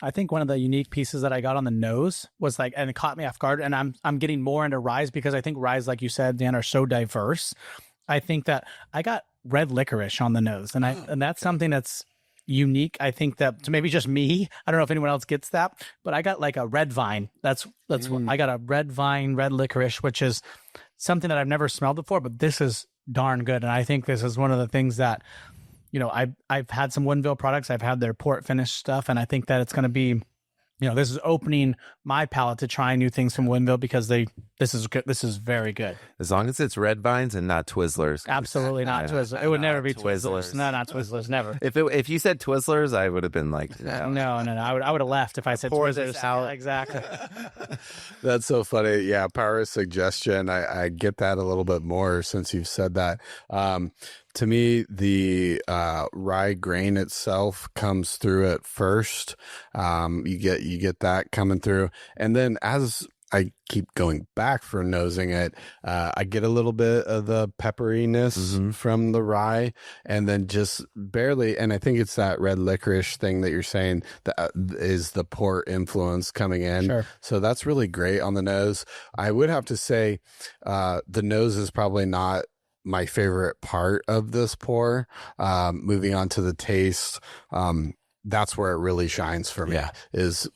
I think one of the unique pieces that I got on the nose was like, and it caught me off guard. And I'm getting more into ryes because I think ryes, like you said, Dan, are so diverse. I think that I got red licorice on the nose, and that's something that's unique. I think that to maybe just me, I don't know if anyone else gets that, but I got like a red vine. That's what I got, a red vine, red licorice, which is something that I've never smelled before, but this is darn good. And I think this is one of the things that, I've had some Woodinville products. I've had their port finish stuff, and I think that it's going to be, this is opening my palate to try new things from Woodinville because this is good. This is very good.
As long as it's red vines and not Twizzlers.
Absolutely not Twizzlers. It would never be Twizzlers. No, not Twizzlers. Never.
If you said Twizzlers, I would have been like,
no. I would have left if I said Twizzlers.
Out.
Exactly.
That's so funny. Yeah, power of suggestion. I get that a little bit more since you've said that. To me, the rye grain itself comes through at first. You get that coming through, and then as I keep going back for nosing it, I get a little bit of the pepperiness from the rye, and then just barely. And I think it's that red licorice thing that you're saying that is the port influence coming in.
Sure.
So that's really great on the nose. I would have to say the nose is probably not my favorite part of this pour. Moving on to the taste, that's where it really shines for me.
Yeah.
Is,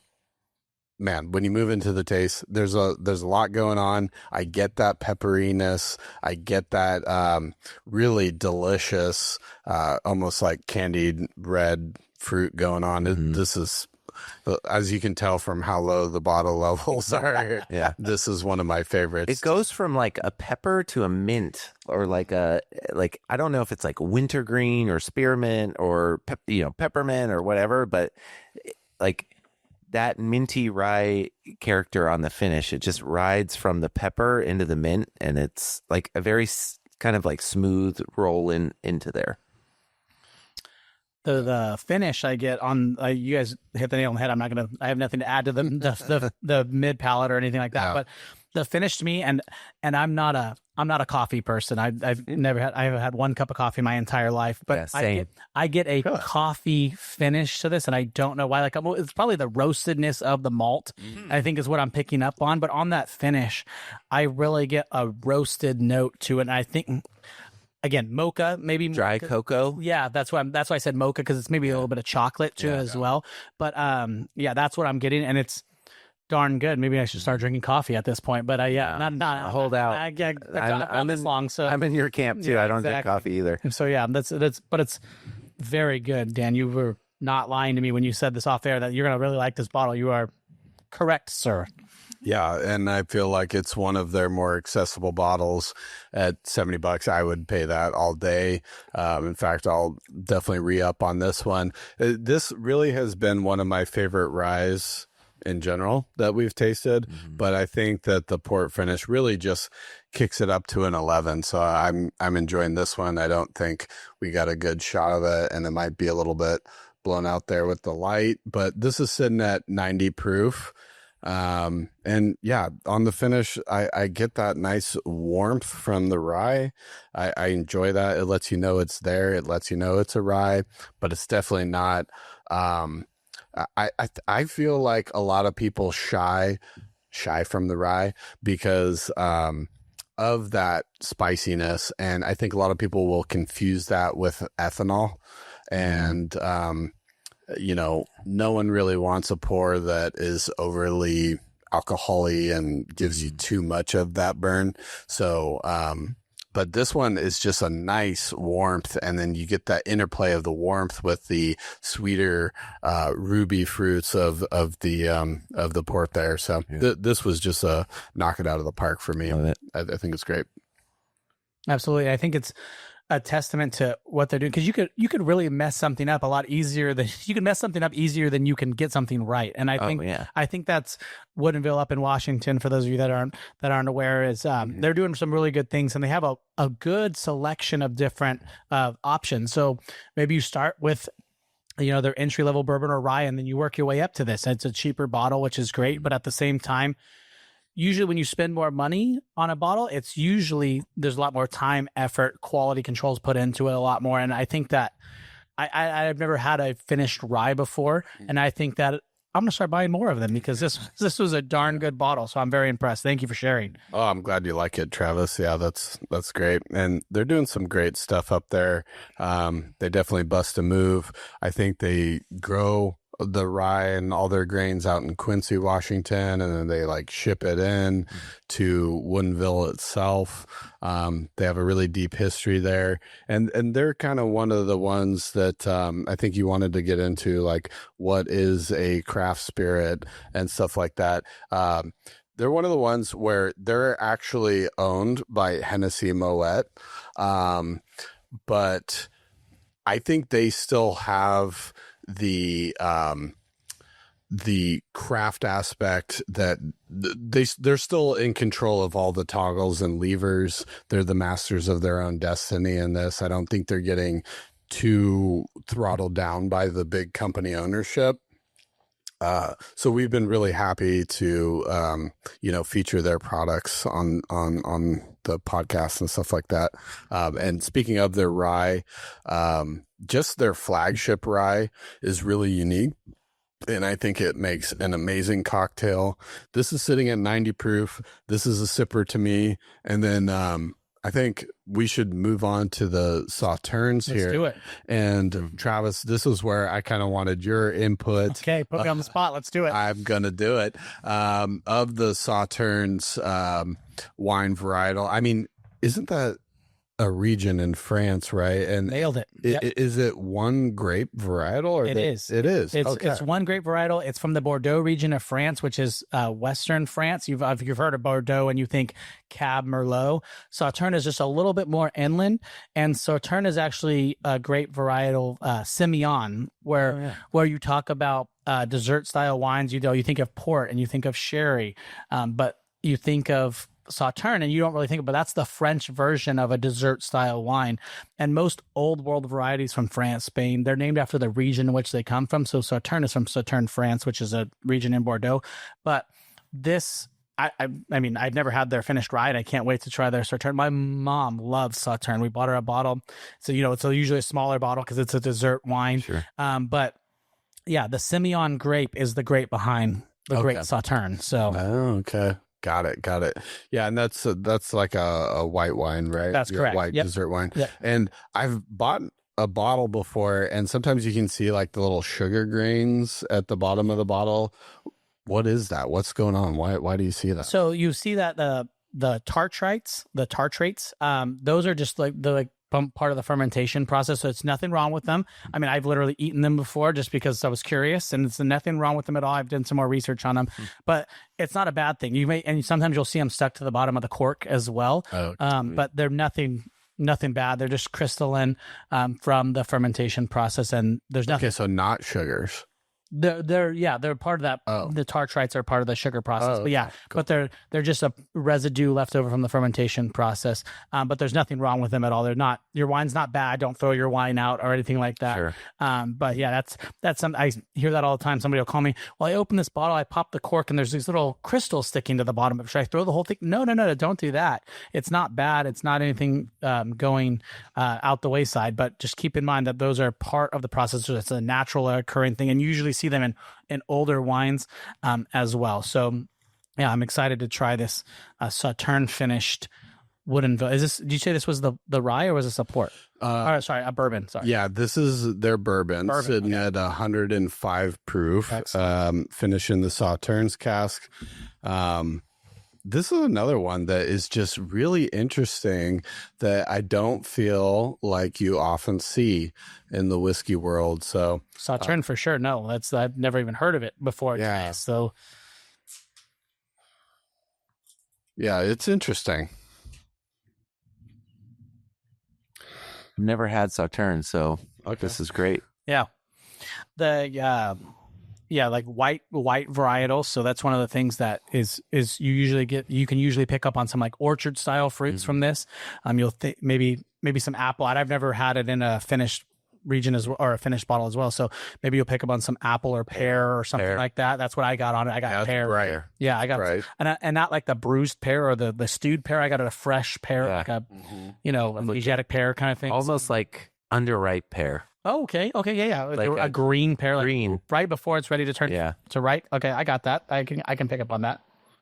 man, when you move into the taste, there's a lot going on. I get that pepperiness. I get that really delicious, almost like candied red fruit going on. This is, as you can tell from how low the bottle levels are.
Yeah,
this is one of my favorites.
It goes from like a pepper to a mint, or like I don't know if it's like wintergreen or spearmint or peppermint or whatever, but like that minty rye character on the finish, it just rides from the pepper into the mint, and it's like a very kind of like smooth roll into there.
The finish I get on, you guys hit the nail on the head. I have nothing to add to the mid palate or anything like that. Yeah. But the finish to me, and I'm not a coffee person. I've had one cup of coffee my entire life, but
yeah,
I get a coffee finish to this, and I don't know why. Like, it's probably the roastedness of the malt, I think, is what I'm picking up on. But on that finish, I really get a roasted note to it, and I think, again, mocha, maybe
dry cocoa.
Yeah, that's why I said mocha, because it's maybe a little bit of chocolate to it as well. But yeah, that's what I'm getting, and it's darn good. Maybe I should start drinking coffee at this point. But not
hold out. I'm in your camp too. Yeah, I don't drink coffee either.
So yeah, but it's very good. Dan, you were not lying to me when you said this off air that you're gonna really like this bottle. You are correct, sir.
Yeah, and I feel like it's one of their more accessible bottles at $70. I would pay that all day. In fact, I'll definitely re-up on this one. This really has been one of my favorite ryes in general that we've tasted, but I think that the port finish really just kicks it up to an 11. So I'm enjoying this one. I don't think we got a good shot of it, and it might be a little bit blown out there with the light, but this is sitting at 90 proof. And yeah, on the finish, I get that nice warmth from the rye. I enjoy that. It lets you know it's there. It lets you know it's a rye, but it's definitely not, I feel like a lot of people shy from the rye because, of that spiciness. And I think a lot of people will confuse that with ethanol. And, no one really wants a pour that is overly alcohol-y and gives you too much of that burn. So, but this one is just a nice warmth, and then you get that interplay of the warmth with the sweeter ruby fruits of the port there. So this was just a knock it out of the park for me. I think it's great.
Absolutely. I think it's a testament to what they're doing, because you could really mess something up a lot easier than you can get something right. And I think that's Woodinville up in Washington. For those of you that aren't aware, is they're doing some really good things, and they have a good selection of different options. So maybe you start with their entry level bourbon or rye, and then you work your way up to this. It's a cheaper bottle, which is great, but at the same time, usually when you spend more money on a bottle, it's usually there's a lot more time, effort, quality controls put into it a lot more. And I think that I've never had a finished rye before, and I think that I'm going to start buying more of them, because this was a darn good bottle. So I'm very impressed. Thank you for sharing.
Oh, I'm glad you like it, Travis. Yeah, that's great. And they're doing some great stuff up there. They definitely bust a move. I think they grow the rye and all their grains out in Quincy, Washington, and then they ship it in to Woodinville itself. They have a really deep history there, and they're kind of one of the ones that I think you wanted to get into, what is a craft spirit and stuff like that. They're one of the ones where they're actually owned by Hennessy Moet, but I think they still have the craft aspect, that they're still in control of all the toggles and levers. They're the masters of their own destiny in this. I don't think they're getting too throttled down by the big company ownership. So we've been really happy to, feature their products on the podcast and stuff like that. And speaking of their rye, just their flagship rye is really unique, and I think it makes an amazing cocktail. This is sitting at 90 proof. This is a sipper to me. And then, I think we should move on to the Sauternes here.
Let's do it.
And Travis, this is where I kind of wanted your input.
Okay, put me on the spot. Let's do it.
I'm going to do it. Of the Sauternes wine varietal, I mean, isn't that a region in France, right? And
nailed it. Yep.
Is it one grape varietal? Or
it is.
It is.
It's one grape varietal. It's from the Bordeaux region of France, which is Western France. You've heard of Bordeaux and you think Cab Merlot. Sauternes is just a little bit more inland, and Sauternes is actually a grape varietal Semillon, where you talk about dessert style wines. You think of port and you think of sherry, but you think of Sauterne and you don't really think about, that's the French version of a dessert style wine. And most old world varieties from France, Spain, they're named after the region in which they come from. So Sauterne is from Sauternes, France, which is a region in Bordeaux. But this, I mean, I've never had their finished rye, and I can't wait to try their Sauterne. My mom loves Sauterne. We bought her a bottle. So, it's usually a smaller bottle because it's a dessert wine.
Sure.
But yeah, the Semillon grape is the grape behind the great Sauterne. So,
okay. Got it. Yeah, and that's like a white wine, right?
That's correct.
White dessert wine. Yep. And I've bought a bottle before, and sometimes you can see like the little sugar grains at the bottom of the bottle. What is that? What's going on? Why do you see that?
So you see that the tartrates, those are just like part of the fermentation process. So it's nothing wrong with them. I mean, I've literally eaten them before just because I was curious, and it's nothing wrong with them at all. I've done some more research on them, but it's not a bad thing. And sometimes you'll see them stuck to the bottom of the cork as well. But they're nothing bad. They're just crystalline from the fermentation process, and there's nothing.
Okay, so not sugars.
They're part of that. The tartrites are part of the sugar process, but they're just a residue left over from the fermentation process. But there's nothing wrong with them at all. They're not, your wine's not bad. Don't throw your wine out or anything like that.
Sure.
But yeah, that's something I hear that all the time. Somebody will call me, well, I open this bottle, I pop the cork and there's these little crystals sticking to the bottom. Should I throw the whole thing? No, don't do that. It's not bad. It's not anything going out the wayside, but just keep in mind that those are part of the process. So it's a natural occurring thing, and you usually see them in older wines as well. So yeah, I'm excited to try this Saturn finished Woodinville. Did you say this was the rye, or was this a port? Sorry, a bourbon. Sorry.
Yeah, this is their bourbon sitting at 105 proof, finished in the Sauternes cask. This is another one that is just really interesting that I don't feel like you often see in the whiskey world. So
Sauterne for sure. No, I've never even heard of it before.
Yeah.
So
yeah, it's interesting.
I've never had Sauterne, so this is great.
Yeah. Like white varietals. So that's one of the things that is you can usually pick up on some like orchard style fruits from this. You'll think maybe some apple. I've never had it in a finished region or a finished bottle as well. So maybe you'll pick up on some apple or pear or something like that. That's what I got on it. I got pear.
Right.
Yeah, I got and not like the bruised pear or the stewed pear. I got a fresh pear, like a a Asiatic pear kind of thing.
Almost like underripe pear.
Oh, okay, yeah. Like a green pear, like right before it's ready to turn to ripe. Okay, I got that. I can pick up on that.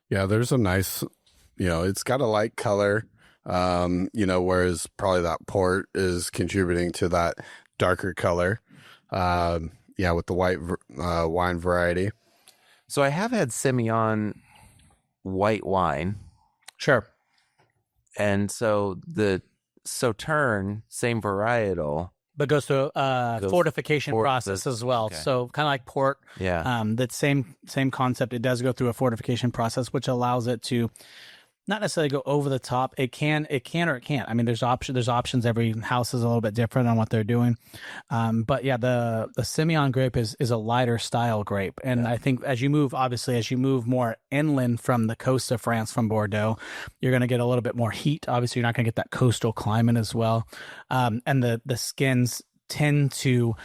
Yeah, there's a nice, it's got a light color, whereas probably that port is contributing to that darker color. With the white wine variety.
So I have had Semillon white wine.
Sure.
And so the Sauterne, same varietal,
but goes through fortification process as well. Okay. So kind of like port.
Yeah.
That same concept. It does go through a fortification process, which allows it to not necessarily go over the top. It can or it can't. I mean, there's options. Every house is a little bit different on what they're doing. But yeah, the Semillon grape is a lighter style grape. And I think as you move more inland from the coast of France, from Bordeaux, you're going to get a little bit more heat. Obviously, you're not going to get that coastal climate as well. And the skins tend to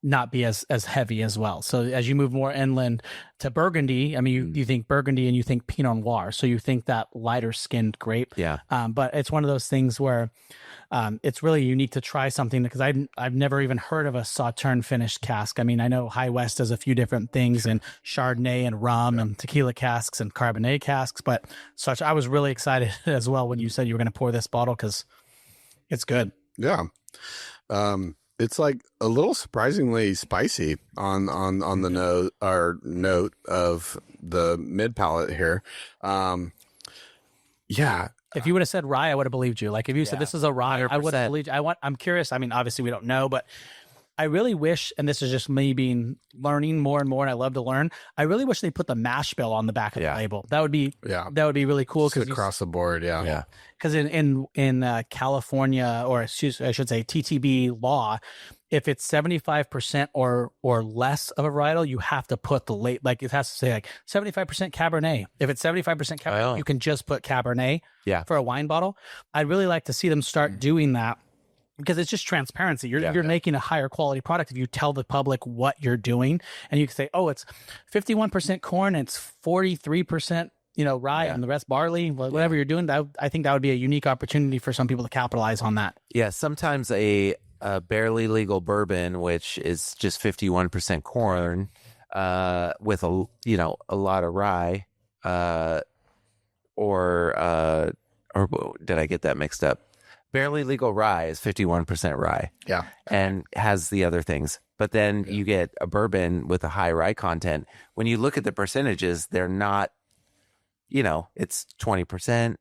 not be as heavy as well. So as you move more inland to Burgundy, I mean, you think Burgundy and you think Pinot Noir. So you think that lighter skinned grape.
Yeah.
But it's one of those things where it's really unique to try something, because I've never even heard of a Sauterne finished cask. I mean, I know High West does a few different things, and Chardonnay and rum and tequila casks and Cabernet casks, but I was really excited as well when you said you were going to pour this bottle, because it's good.
Yeah. It's like a little surprisingly spicy on the note of the mid palate here.
If you would have said rye, I would have believed you. Like if you said this is a rye, 100%. I would have believed you. I'm curious. I mean, obviously we don't know, but I really wish, and this is just me learning more and more, and I love to learn. I really wish they put the mash bill on the back of the label. That would be really cool.
Just across the board, yeah.
Because in California, or I should say TTB law, if it's 75% or less of a varietal, you have to put the like it has to say like 75% Cabernet. If it's 75% Cabernet, you can just put Cabernet for a wine bottle. I'd really like to see them start doing that, because it's just transparency. You're making a higher quality product if you tell the public what you're doing, and you can say, oh, it's 51% corn, it's 43%, rye, and the rest barley, whatever you're doing. I think that would be a unique opportunity for some people to capitalize on that.
Yeah, sometimes a barely legal bourbon, which is just 51% corn, with a lot of rye, or did I get that mixed up? Barely legal rye is 51% rye.
Yeah.
And has the other things. But then you get a bourbon with a high rye content. When you look at the percentages, they're not, it's 20%.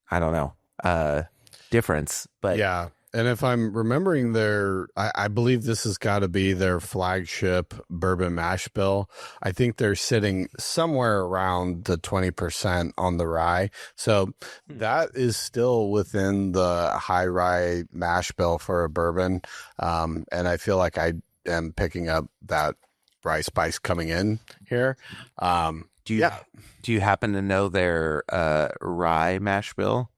I don't know, difference. But
yeah. And if I'm remembering I believe this has got to be their flagship bourbon mash bill. I think they're sitting somewhere around the 20% on the rye. So that is still within the high rye mash bill for a bourbon. And I feel like I am picking up that rye spice coming in here.
Do you happen to know their rye mash bill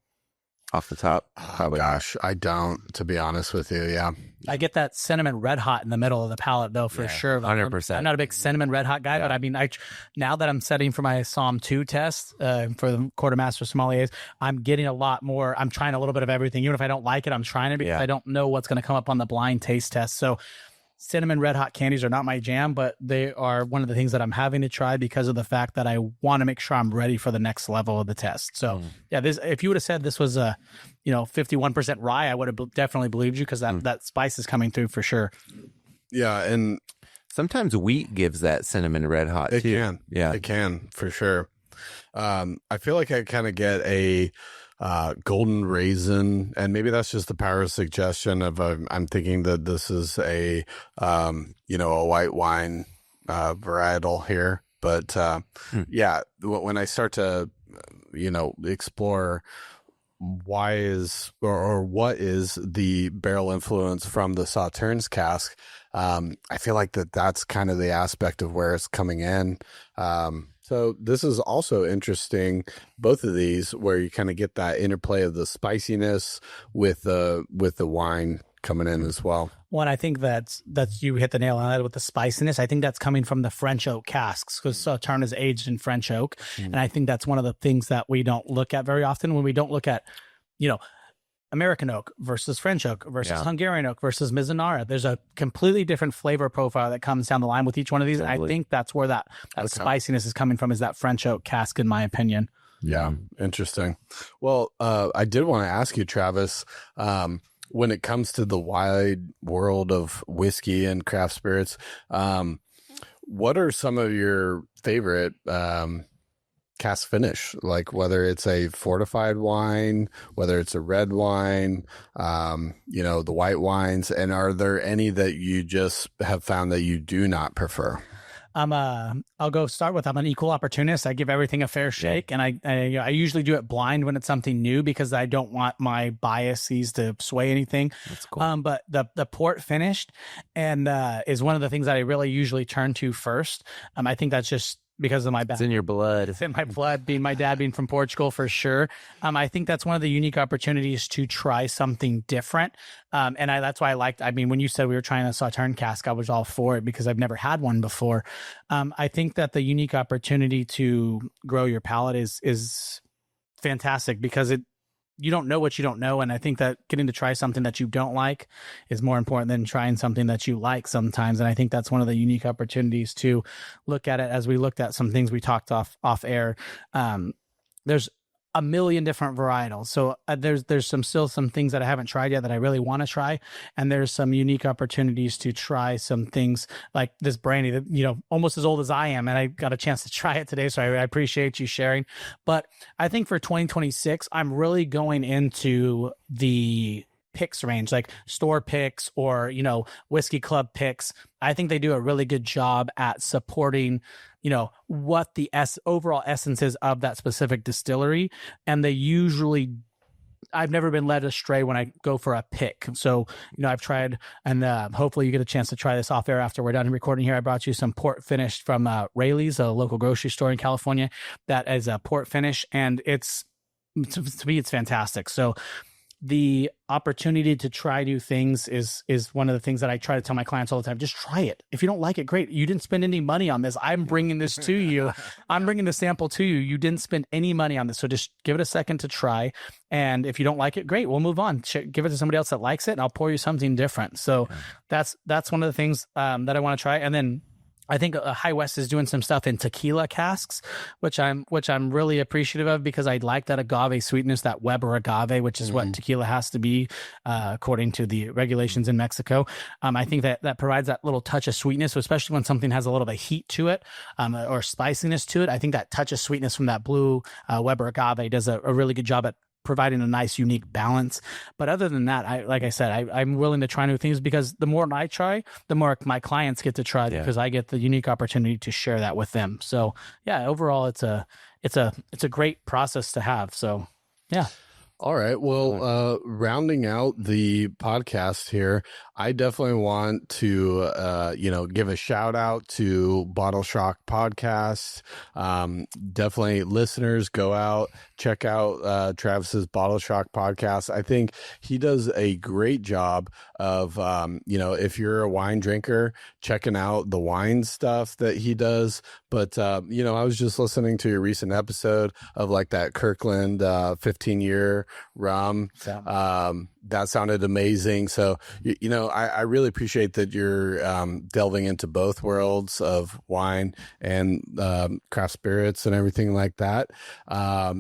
off the top?
Probably. Gosh, I don't, to be honest with you. Yeah.
I get that cinnamon red hot in the middle of the palate, though, for sure.
100%.
I'm not a big cinnamon red hot guy, but I mean, now that I'm studying for my Psalm 2 test for the Quartermaster Sommeliers, I'm getting a lot more. I'm trying a little bit of everything. Even if I don't like it, I'm trying it because I don't know what's going to come up on the blind taste test. So cinnamon red hot candies are not my jam, but they are one of the things that I'm having to try because of the fact that I want to make sure I'm ready for the next level of the test. So if you would have said this was a 51% rye, I would have definitely believed you because that spice is coming through for sure.
Yeah, and
sometimes wheat gives that cinnamon red hot too.
It can for sure. I feel like I kind of get a golden raisin, and maybe that's just the power of suggestion of I'm thinking that this is a white wine varietal here, but when I start to explore why is or what is the barrel influence from the Saturn's cask, I feel like that's kind of the aspect of where it's coming in. So this is also interesting, both of these, where you kind of get that interplay of the spiciness with the wine coming in as well.
Well, I think that's you hit the nail on the head with the spiciness. I think that's coming from the French oak casks because Sauterne is aged in French oak. And I think that's one of the things that we don't look at very often when we don't look at, American oak versus French oak versus Hungarian oak versus Mizunara. There's a completely different flavor profile that comes down the line with each one of these. Totally. And I think that's where that spiciness is coming from, is that French oak cask, in my opinion.
Yeah. Interesting. Well, I did want to ask you, Travis, when it comes to the wide world of whiskey and craft spirits, what are some of your favorite cask finish, like whether it's a fortified wine, whether it's a red wine, the white wines, and are there any that you just have found that you do not prefer?
I'll go start with, I'm an equal opportunist. I give everything a fair shake, and I usually do it blind when it's something new because I don't want my biases to sway anything.
That's cool.
But the port finished and is one of the things that I really usually turn to first. I think that's just because of my background.
It's in your blood.
It's in my blood, my dad being from Portugal for sure. I think that's one of the unique opportunities to try something different. That's why I liked, when you said we were trying a Sauterne cask, I was all for it because I've never had one before. I think that the unique opportunity to grow your palate is fantastic because you don't know what you don't know. And I think that getting to try something that you don't like is more important than trying something that you like sometimes. And I think that's one of the unique opportunities to look at it. As we looked at some things we talked off air, there's a million different varietals. So there's still some things that I haven't tried yet that I really want to try. And there's some unique opportunities to try some things like this brandy that, almost as old as I am. And I got a chance to try it today. So I appreciate you sharing. But I think for 2026, I'm really going into the picks range, like store picks or, whiskey club picks. I think they do a really good job at supporting, what the overall essence is of that specific distillery. And I've never been led astray when I go for a pick. So, I've tried, and hopefully you get a chance to try this off air after we're done recording here. I brought you some port finish from Rayleigh's, a local grocery store in California that is a port finish. And to me, it's fantastic. So the opportunity to try new things is one of the things that I try to tell my clients all the time. Just try it. If you don't like it, great. You didn't spend any money on this. I'm bringing this to you. I'm bringing the sample to you. You didn't spend any money on this. So just give it a second to try. And if you don't like it, great. We'll move on. Give it to somebody else that likes it, and I'll pour you something different. So that's one of the things that I want to try. And then I think High West is doing some stuff in tequila casks, which I'm really appreciative of because I like that agave sweetness, that Weber agave, which is what tequila has to be according to the regulations in Mexico. I think that provides that little touch of sweetness, especially when something has a little bit of heat to it or spiciness to it. I think that touch of sweetness from that blue Weber agave does a really good job at providing a nice, unique balance. But other than that, I'm willing to try new things because the more I try, the more my clients get to try because I get the unique opportunity to share that with them. So yeah, overall, it's a great process to have. So yeah.
All right. Well, rounding out the podcast here, I definitely want to, give a shout out to Bottle Shock Podcast. Definitely listeners, go out, check out Travis's Bottle Shock Podcast. I think he does a great job of, if you're a wine drinker, checking out the wine stuff that he does. But, I was just listening to your recent episode of like that Kirkland 15-year rum. That sounded amazing. So, I really appreciate that you're delving into both worlds of wine and craft spirits and everything like that.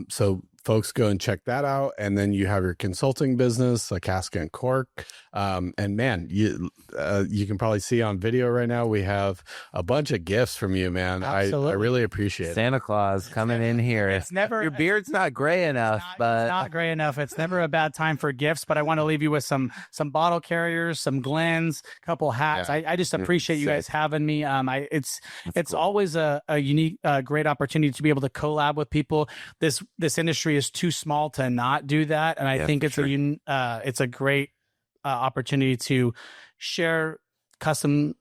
So folks, go and check that out. And then you have your consulting business, like Cask and Cork. And man, you can probably see on video right now, we have a bunch of gifts from you, man. I really appreciate it.
Santa Claus coming in here.
It's never,
your beard's not gray enough, but
it's not gray enough. It's never a bad time for gifts, but I want to leave you with some bottle carriers, some Glens, a couple hats. Yeah. I just appreciate you guys having me. It's cool. Always a unique, great opportunity to be able to collab with people. This industry is too small to not do that, and I think it's a great opportunity to share custom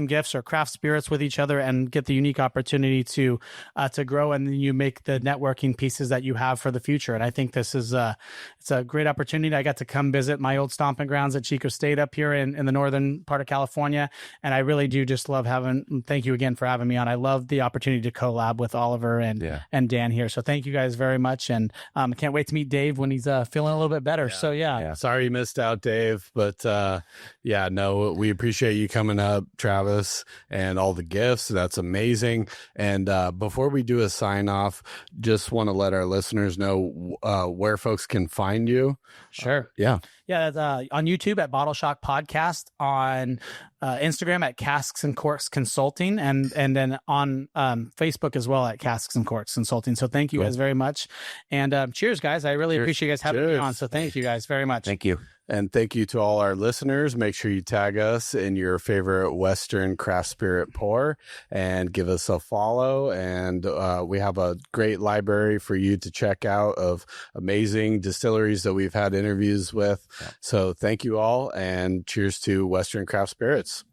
gifts or craft spirits with each other and get the unique opportunity to grow, and then you make the networking pieces that you have for the future. And I think this is it's a great opportunity. I got to come visit my old stomping grounds at Chico State up here in the northern part of California, and I really do just love thank you again for having me on. I love the opportunity to collab with Oliver and Dan here. So thank you guys very much, and I can't wait to meet Dave when he's feeling a little bit better. So
sorry you missed out, Dave, but we appreciate you coming up, Travis, and all the gifts. That's amazing. And before we do a sign off, just want to let our listeners know where folks can find you.
Sure.
On
YouTube at Bottle Shock Podcast, on Instagram at Casks and Corks Consulting, and then on Facebook as well at Casks and Corks Consulting. So thank you guys very much, and cheers, guys. I really appreciate you guys having me on. So thank you guys very much.
Thank you.
And thank you to all our listeners. Make sure you tag us in your favorite Western craft spirit pour and give us a follow. And we have a great library for you to check out of amazing distilleries that we've had interviews with. So thank you all, and cheers to Western craft spirits.